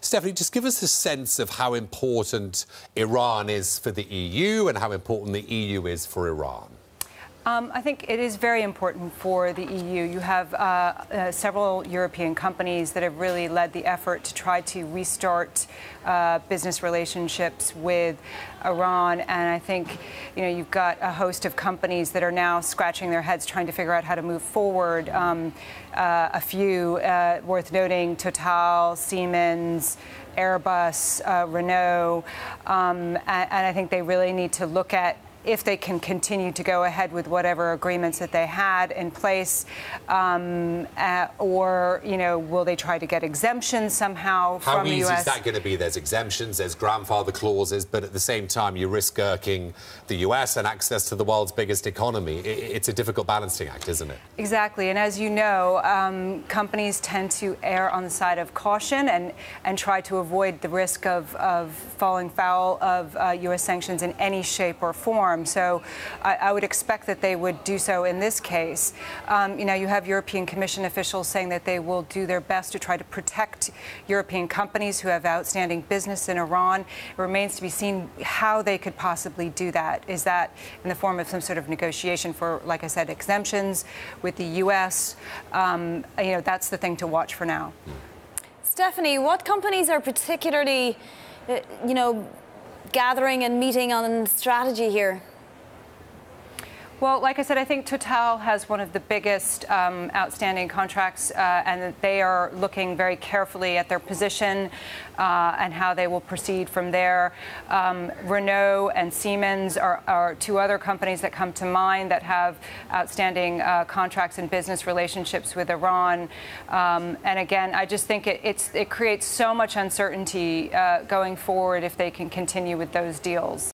Stephanie, just give us a sense of how important Iran is for the EU and how important the EU is for Iran. I think it is very important for the EU. You have several European companies that have really led the effort to try to restart business relationships with Iran. And I think, you've got a host of companies that are now scratching their heads trying to figure out how to move forward. A few worth noting: Total, Siemens, Airbus, Renault. And I think they really need to look at if they can continue to go ahead with whatever agreements that they had in place, or, will they try to get exemptions somehow from the U.S.? How easy is that going to be? There's exemptions, there's grandfather clauses, but at the same time, you risk irking the U.S. and access to the world's biggest economy. It's a difficult balancing act, isn't it? Exactly. And as you know, companies tend to err on the side of caution and try to avoid the risk of falling foul of U.S. sanctions in any shape or form. So I would expect that they would do so in this case. You have European Commission officials saying that they will do their best to try to protect European companies who have outstanding business in Iran. It remains to be seen how they could possibly do that. Is that in the form of some sort of negotiation for, like I said, exemptions with the U.S.? That's the thing to watch for now. Stephanie, what companies are particularly, gathering and meeting on strategy here? Well, like I said, I think Total has one of the biggest outstanding contracts, and they are looking very carefully at their position and how they will proceed from there. Renault and Siemens are two other companies that come to mind that have outstanding contracts and business relationships with Iran. And again, I just think it creates so much uncertainty going forward if they can continue with those deals.